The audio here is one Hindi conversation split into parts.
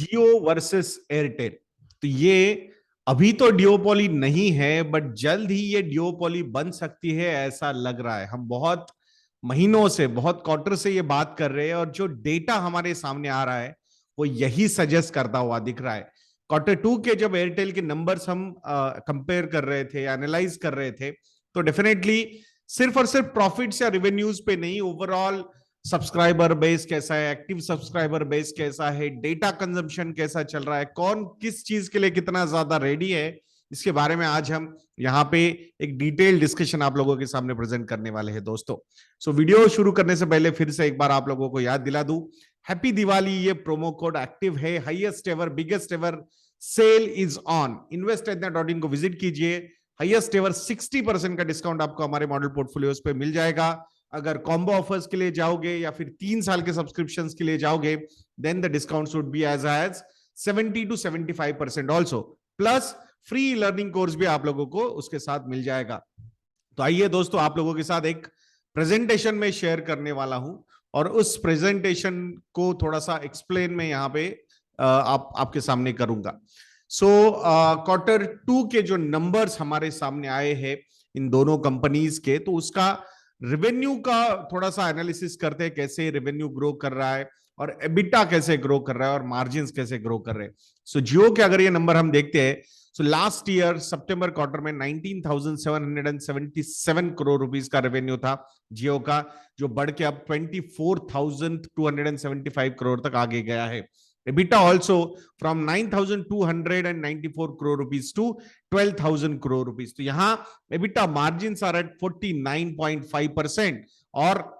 जियो वर्सेस एयरटेल। तो ये अभी तो डियोपोली नहीं है, बट जल्द ही ये डियोपोली बन सकती है ऐसा लग रहा है। हम बहुत महीनों से, बहुत क्वार्टर से ये बात कर रहे हैं और जो डेटा हमारे सामने आ रहा है वो यही सजेस्ट करता हुआ दिख रहा है। क्वार्टर टू के जब एयरटेल के नंबर्स हम कंपेयर कर रहे थे, एनालाइज कर रहे थे, तो डेफिनेटली सिर्फ और सिर्फ प्रॉफिट्स या रिवेन्यूज पे नहीं, ओवरऑल सब्सक्राइबर बेस कैसा है, एक्टिव सब्सक्राइबर बेस कैसा है, डेटा कंजम्पशन कैसा चल रहा है, कौन किस चीज के लिए कितना ज्यादा रेडी है, इसके बारे में आज हम यहाँ पे एक डिटेल डिस्कशन आप लोगों के सामने प्रेजेंट करने वाले हैं दोस्तों। सो वीडियो शुरू करने से पहले फिर से एक बार आप लोगों को याद दिला दूं, हैप्पी दिवाली। ये प्रोमो कोड एक्टिव है, highest ever biggest ever sale is on. investindia.in को विजिट कीजिए, हाईएस्ट एवर 60% का डिस्काउंट आपको हमारे मॉडल पोर्टफोलियोज पे मिल जाएगा। अगर कॉम्बो ऑफर्स के लिए जाओगे या फिर 3 साल के सब्सक्रिप्शन के लिए जाओगे, then the discount should be as 70 to 75% also, plus free learning course भी आप लोगों को उसके साथ मिल जाएगा। तो आइए दोस्तों, आप लोगों के साथ एक प्रेजेंटेशन में शेयर करने वाला हूं और उस प्रेजेंटेशन को थोड़ा सा एक्सप्लेन में यहां पे आपके सामने करूंगा। सो क्वार्टर टू के जो नंबर्स हमारे सामने आए हैं इन दोनों कंपनीज के, तो उसका रेवेन्यू का थोड़ा सा एनालिसिस करते हैं, कैसे रेवेन्यू ग्रो कर रहा है और एबिटा कैसे ग्रो कर रहा है और मार्जिन्स कैसे ग्रो कर रहे हैं। सो जियो के अगर ये नंबर हम देखते हैं, सो लास्ट ईयर सितंबर क्वार्टर में 19,777 करोड़ रुपीस का रेवेन्यू था जियो का, जो बढ़ के अब 24,275 करोड़ तक आगे गया है। EBITDA also from 9,294 crore rupees to 12,000 crore rupees। तो यहां EBITDA margins are at 49.5%। और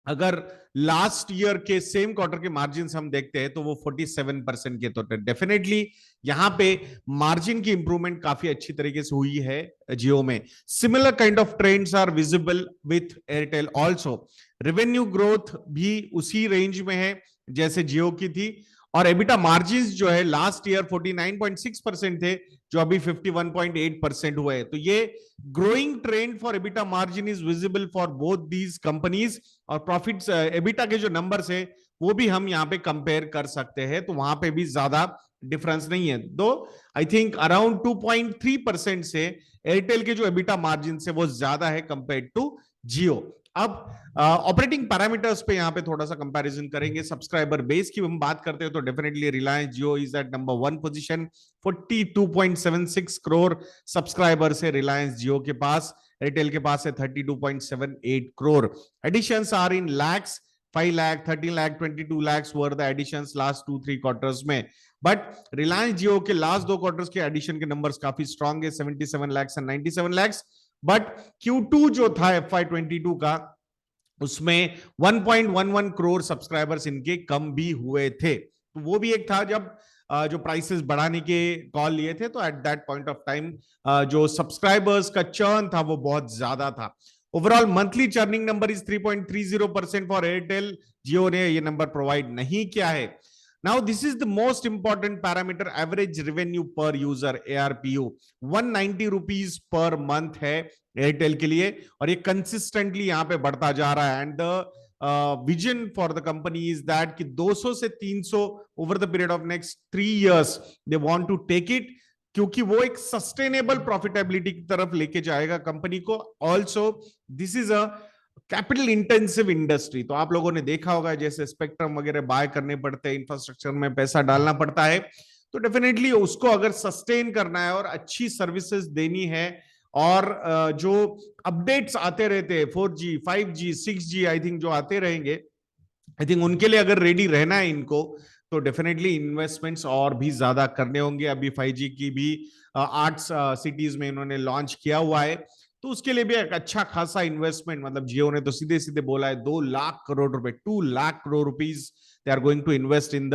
अगर लास्ट ईयर के सेम क्वार्टर के मार्जिन हम देखते हैं तो वो 47% के। तो डेफिनेटली यहां पे मार्जिन की इंप्रूवमेंट काफी अच्छी तरीके से हुई है जियो में। Similar kind of trends are visible with Airtel also. Revenue growth भी उसी रेंज में है जैसे जियो की थी, और एबिटा मार्जिन जो है लास्ट ईयर 49.6% थे, जो अभी 51.8% हुए। तो ये growing trend for EBITDA margin is visible for both these companies. और प्रॉफिट्स एबिटा के जो नंबर्स है वो भी हम यहाँ पे कंपेयर कर सकते हैं, तो वहां पे भी ज्यादा डिफरेंस नहीं है। दो आई थिंक अराउंड 2.3% से एयरटेल के जो एबिटा मार्जिन है वो ज्यादा है कंपेयर टू जियो। अब ऑपरेटिंग पैरामीटर्स पे यहाँ पे थोड़ा सा कंपैरिजन करेंगे। सब्सक्राइबर बेस की हम बात करते हैं तो definitely Reliance Jio is at number 1 position, 42.76 crore subscribers है रिलायंस जियो के पास। एयरटेल के पास है 32.78 crore. Additions are in lakhs, 5 lakh, 13 lakh, 22 lakh were the additions last 2-3 quarters में। बट रिलायंस जियो के लास्ट 2 क्वार्टर्स के एडिशन के नंबर्स काफी स्ट्रांग है, 77 lakh and 97 lakh. But Q2 जो था FY22 का, उसमें 1.11 करोड़ सब्सक्राइबर्स इनके कम भी हुए थे। तो वो भी एक था जब जो प्राइसेस बढ़ाने के कॉल लिए थे, तो at that point of time जो सब्सक्राइबर्स का चर्न था वो बहुत ज्यादा था। Overall monthly churning number is 3.30% for Airtel. Jio ने ये नंबर प्रोवाइड नहीं किया है। Now this is the most important parameter, average revenue per user, ARPU 190 rupees per month है एयरटेल के लिए, और ये कंसिस्टेंटली यहाँ पे बढ़ता जा रहा है। And the vision for the company is that कि 200 से 300 over the period of next 3 years they want to take it, क्योंकि वो एक सस्टेनेबल प्रॉफिटेबिलिटी की तरफ लेके जाएगा कंपनी को। Also this is a capital intensive industry. तो आप लोगों ने देखा होगा जैसे स्पेक्ट्रम वगैरह बाय करने पड़ते हैं, इंफ्रास्ट्रक्चर में पैसा डालना पड़ता है, तो डेफिनेटली उसको अगर सस्टेन करना है और अच्छी सर्विसेज देनी है, और जो अपडेट्स आते रहते हैं 4G 5G 6G I think जो आते रहेंगे, आई थिंक उनके लिए अगर रेडी रहना है इनको, तो डेफिनेटली इन्वेस्टमेंट्स और भी ज्यादा करने होंगे। अभी 5G की भी 8 सिटीज में इन्होंने लॉन्च किया हुआ है, तो उसके लिए भी एक अच्छा खासा इन्वेस्टमेंट, मतलब जियो ने तो सीधे सीधे बोला है 2 लाख करोड़ रुपए, 2 lakh crore rupees they are going to invest in the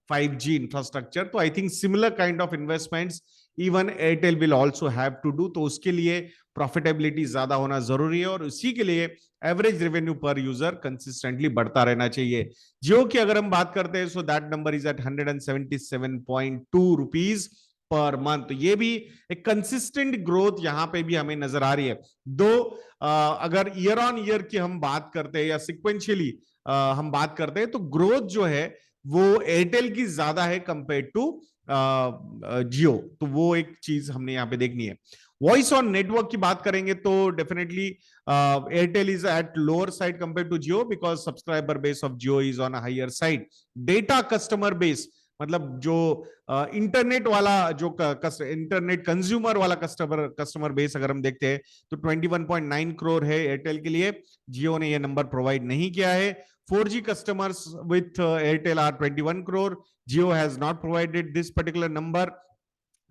5G infrastructure. तो I think similar kind of investments even Airtel will also have to do. तो उसके लिए प्रॉफिटेबिलिटी ज्यादा होना जरूरी है, और उसी के लिए एवरेज रेवेन्यू पर यूजर कंसिस्टेंटली बढ़ता रहना चाहिए। जियो की अगर हम बात करते हैं, so that number is at 177.2 rupees per month. तो ये भी एक कंसिस्टेंट ग्रोथ यहां पे भी हमें नजर आ रही है। दो अगर ईयर ऑन ईयर की हम बात करते हैं या सिक्वेंशियली हम बात करते हैं, तो ग्रोथ जो है वो एयरटेल की ज्यादा है कंपेयर टू जियो। तो वो एक चीज हमने यहाँ पे देखनी है। वॉइस ऑन नेटवर्क की बात करेंगे तो definitely Airtel is at lower side compare to Jio because subscriber base of Jio is on higher side. Data customer base मतलब जो इंटरनेट वाला जो इंटरनेट कंज्यूमर वाला कस्टमर बेस अगर हम देखते हैं तो 21.9 करोड़ है एयरटेल के लिए। जियो ने ये नंबर प्रोवाइड नहीं किया है। 4G customers with Airtel are 21 crore. Jio has not provided this particular number.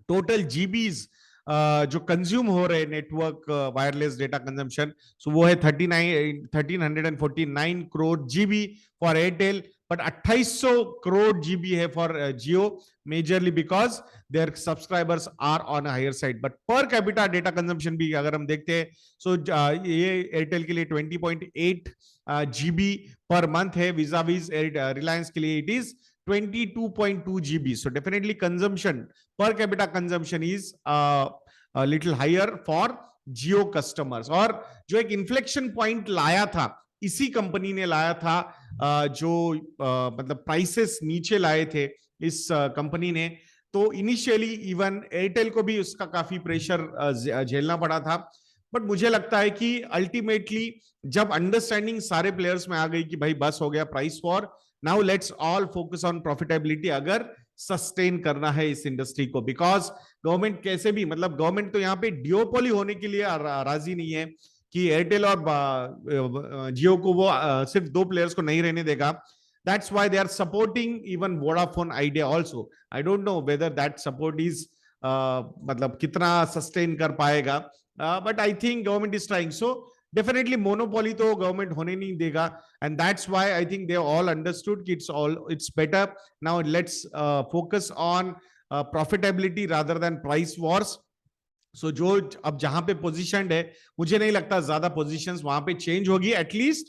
Total GBs जो कंज्यूम हो रहे network wireless data consumption so वो है 1349 crore GB for Airtel, but 2800 crore GB है for Jio, majorly because their subscribers are on higher side. But per capita data consumption भी अगर हम देखते हैं सो ये एयरटेल के लिए 20.8 जीबी पर मंथ है, विजाविज रिलायंस के लिए it is 22.2 GB. So definitely consumption, per capita consumption is a little higher for Jio customers. और जो एक inflection point लाया था इसी कंपनी ने लाया था, जो मतलब प्राइसेस नीचे लाए थे इस कंपनी ने, तो इनिशियली इवन एयरटेल को भी उसका काफी प्रेशर झेलना पड़ा था। बट मुझे लगता है कि अल्टीमेटली जब अंडरस्टैंडिंग सारे प्लेयर्स में आ गई कि भाई बस हो गया price war, now let's all focus on profitability अगर सस्टेन करना है इस इंडस्ट्री को। बिकॉज गवर्नमेंट कैसे भी मतलब गवर्नमेंट तो यहाँ पे डियोपोली होने के लिए राजी नहीं है कि एयरटेल और जियो को वो सिर्फ दो प्लेयर्स को नहीं रहने देगा। That's why they are supporting even Vodafone Idea also. I don't know whether that support is मतलब कितना सस्टेन कर पाएगा, but I think government is trying. So definitely monopoly तो गवर्नमेंट होने नहीं देगा, and that's why I think they all understood कि it's better now let's focus on profitability rather than price wars. So जो अब जहां पे पोजीशनड है मुझे नहीं लगता ज्यादा पोजीशंस वहां पे चेंज होगी, एटलीस्ट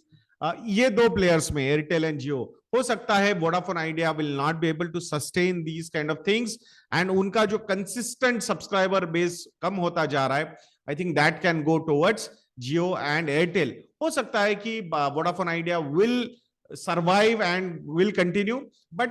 ये दो प्लेयर्स में एयरटेल एंड जियो। हो सकता है Vodafone Idea will not be able to sustain these kind of things, and उनका जो कंसिस्टेंट सब्सक्राइबर बेस कम होता जा रहा है, I think that can go towards Jio and Airtel. हो सकता है कि Vodafone Idea will survive and will continue, but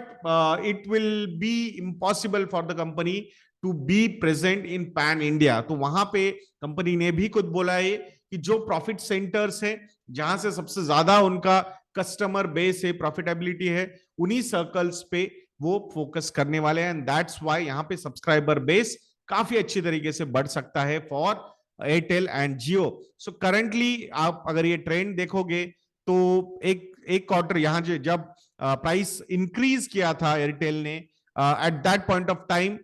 it will be impossible for the company to be present in pan India. तो वहां पे कंपनी ने भी खुद बोला है कि जो प्रॉफिट सेंटर्स हैं जहां से सबसे ज्यादा उनका कस्टमर बेस है, प्रॉफिटेबिलिटी है, उन्हीं सर्कल्स पे वो फोकस करने वाले हैं, एंड दैट्स व्हाई यहाँ पे सब्सक्राइबर बेस काफी अच्छी तरीके से बढ़ सकता है for Airtel and Jio. So currently आप अगर ये ट्रेंड देखोगे तो एक क्वार्टर यहां जब प्राइस इंक्रीज किया था एयरटेल ने, at that point of time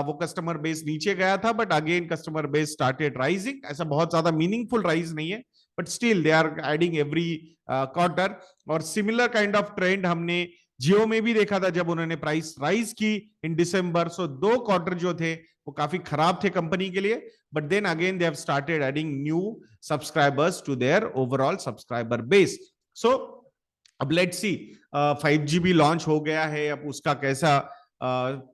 वो कस्टमर बेस नीचे गया था, but again customer base started rising. ऐसा बहुत ज्यादा मीनिंगफुल राइज नहीं है, but still they are adding every quarter. और सिमिलर काइंड ऑफ ट्रेंड हमने जियो में भी देखा था जब उन्होंने प्राइस राइज की इन दिसंबर। सो दो क्वार्टर जो थे वो काफी खराब थे कंपनी के लिए, but then again they have started adding new subscribers to their overall subscriber base. So अब लेट्स सी 5G भी लॉन्च हो गया है, अब उसका कैसा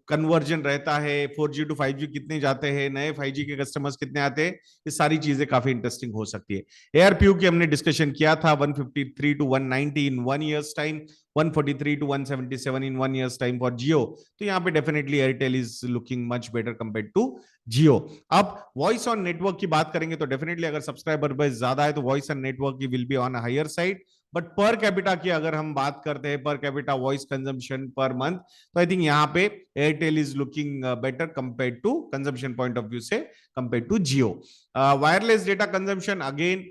कन्वर्जन रहता है, 4G टू 5G कितने जाते हैं, नए 5G के कस्टमर्स कितने आते हैं, ये सारी चीजें काफी इंटरेस्टिंग हो सकती है। ARPU की हमने डिस्कशन किया था 153 to 190 in 1 years time, 143 to 177 in 1 years time for Jio. तो यहाँ पे definitely Airtel is looking much better compare to Jio. अब वॉइस ऑन नेटवर्क की बात करेंगे तो डेफिनेटली अगर सब्सक्राइबर बेस ज्यादा है तो वॉइस ऑन नेटवर्क की will be on higher side, but per capita की अगर हम बात करते हैं, per capita voice consumption per month, तो आई थिंक यहाँ पे Airtel is looking better compare to consumption point of view से compare to Jio. Wireless data consumption again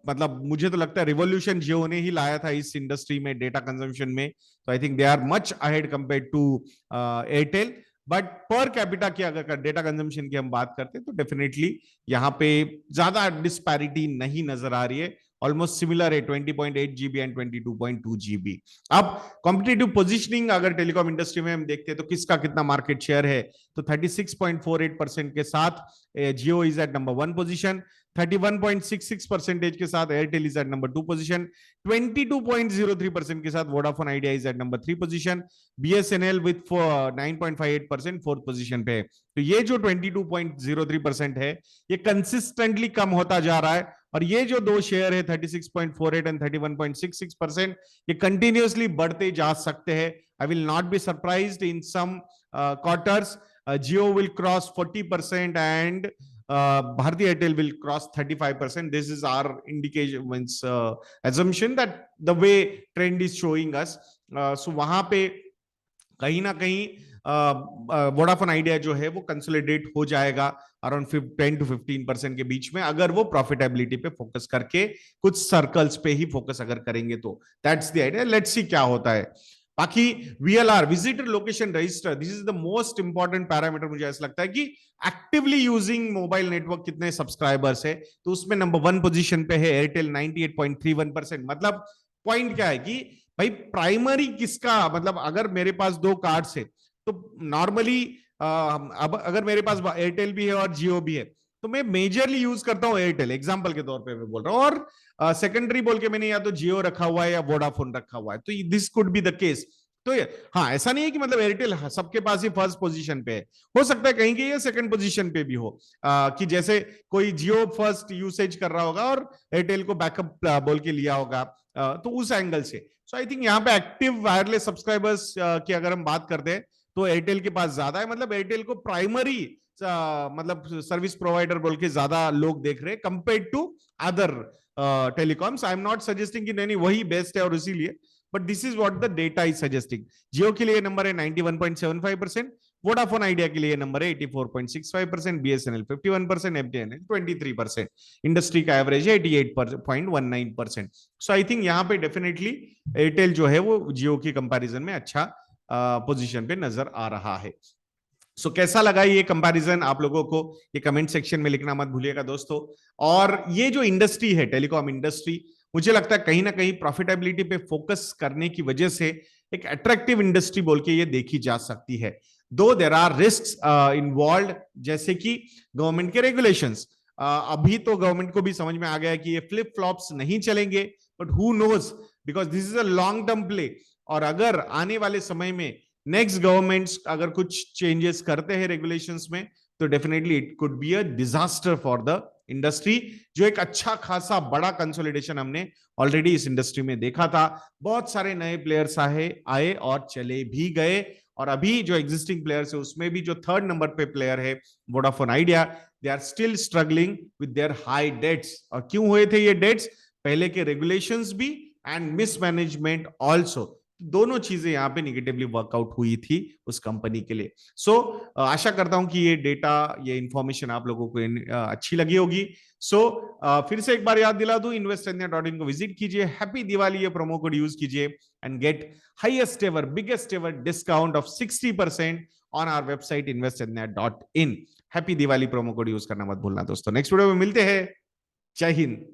मतलब मुझे तो लगता है रिवॉल्यूशन जियो ने ही लाया था इस इंडस्ट्री में डेटा कंजम्पशन में, तो I think they are much ahead compare to Airtel. But per capita की अगर डेटा कंजम्पशन की हम बात करते हैं तो डेफिनेटली यहाँ पे ज्यादा डिस्पैरिटी नहीं नजर आ रही है, ऑलमोस्ट सिमिलर है 20.8 GB एंड 22.2 GB। अब कॉम्पिटिटिव पोजीशनिंग अगर टेलीकॉम इंडस्ट्री में हम देखते हैं तो किसका कितना मार्केट शेयर है, तो 36.48% के साथ Jio is at number 1 position, 31.66% के साथ Airtel is at number 2 position, 22.03% के साथ Vodafone Idea is at number 3 position, BSNL with 9.58% 4th position पे है। तो ये जो 22.03% है ये कंसिस्टेंटली कम होता जा रहा है, और ये जो दो शेयर है 36.48 एंड 31.66%, ये कंटिन्यूअसली बढ़ते जा सकते हैं. I will not be surprised in some quarters Jio will cross 40% and Bharti Airtel will cross 35%. This is our indication, means assumption that the way trend is showing us. So वहां पे कहीं ना कहीं वोडाफोन आइडिया जो है वो कंसोलिडेट हो जाएगा अराउंड 10 to 15% के बीच में, अगर वो प्रॉफिटेबिलिटी पे फोकस करके कुछ सर्कल्स पे ही फोकस अगर करेंगे तो. That's the idea. Let's see क्या होता है. बाकी VLR, visitor location register, this is the most important parameter. मुझे ऐसा लगता है कि एक्टिवली यूजिंग मोबाइल नेटवर्क कितने सब्सक्राइबर्स है, तो उसमें नंबर 1 पोजीशन पे है एयरटेल 98.31%. मतलब पॉइंट क्या है कि भाई प्राइमरी किसका, मतलब अगर मेरे पास दो कार्ड्स है तो नॉर्मली अब अगर मेरे पास एयरटेल भी है और जियो भी है तो मैं मेजरली यूज करता हूं एयरटेल, एग्जांपल के तौर पे मैं बोल रहा हूं, और सेकेंडरी बोल के मैंने या तो जियो रखा हुआ है या वोडाफोन रखा हुआ है. तो this could be the case. तो हाँ, ऐसा नहीं है कि मतलब एयरटेल सबके पास ही फर्स्ट पोजीशन पे है. हो सकता है कहीं के ये सेकंड पोजीशन पे भी हो, कि जैसे कोई जियो फर्स्ट यूसेज कर रहा होगा और एयरटेल को बैकअप बोल के लिया होगा, तो उस एंगल से. सो आई थिंक यहाँ पे एक्टिव वायरलेस सब्सक्राइबर्स की अगर हम बात करते हैं तो एयरटेल के पास ज्यादा है. मतलब एयरटेल को प्राइमरी मतलब सर्विस प्रोवाइडर बोल के ज्यादा लोग देख रहे हैं compared to other telecoms. I am not suggesting कि नहीं वही बेस्ट है और इसीलिए, but this is what the data is suggesting. Jio के लिए नंबर है 91.75%, वोडाफोन आइडिया के लिए नंबर है 84.65%, BSNL 51%, MTNL 23%, इंडस्ट्री का एवरेज है 88.19%. सो आई थिंक यहाँ पे डेफिनेटली एयरटेल जो है वो जियो की कंपैरिजन में अच्छा पोजीशन पे नजर आ रहा है. सो कैसा लगा ये कंपैरिजन आप लोगों को, ये कमेंट सेक्शन में लिखना मत भूलिएगा दोस्तों. और ये जो इंडस्ट्री है टेलीकॉम इंडस्ट्री, मुझे लगता है कहीं ना कहीं प्रॉफिटेबिलिटी पे फोकस करने की वजह से एक अट्रैक्टिव इंडस्ट्री बोल के ये देखी जा सकती है. दो देयर आर रिस्क्स इन्वॉल्व, जैसे कि गवर्नमेंट के रेगुलेशंस. अभी तो गवर्नमेंट को भी समझ में आ गया है कि ये फ्लिप फ्लॉप्स नहीं चलेंगे, but who knows, because this is a long term play. और अगर आने वाले समय में नेक्स्ट गवर्नमेंट्स अगर कुछ चेंजेस करते हैं रेगुलेशंस में, तो definitely it could be a disaster for the industry. जो एक अच्छा खासा बड़ा कंसोलिडेशन हमने ऑलरेडी इस इंडस्ट्री में देखा था. बहुत सारे नए प्लेयर्स आए और चले भी गए, और अभी जो एग्जिस्टिंग प्लेयर्स है उसमें भी जो थर्ड नंबर पे प्लेयर है Vodafone Idea, they are still struggling with their high debts. और क्यों हुए थे ये डेट्स? पहले के रेगुलेशंस भी एंड मिसमैनेजमेंट ऑल्सो, दोनों चीजें यहाँ पे निगेटिवली वर्कआउट हुई थी उस कंपनी के लिए. सो आशा करता हूं कि ये डेटा, ये इंफॉर्मेशन आप लोगों को अच्छी लगी होगी. सो फिर से एक बार याद दिला दूं, investindia.in को विजिट कीजिए, हैप्पी दिवाली ये प्रोमो कोड यूज कीजिए and get highest ever biggest ever discount of 60% on our website investindia.in. Happy Diwali promo code use करना मत भूलना दोस्तों. नेक्स्ट वीडियो में मिलते हैं. जय हिंद.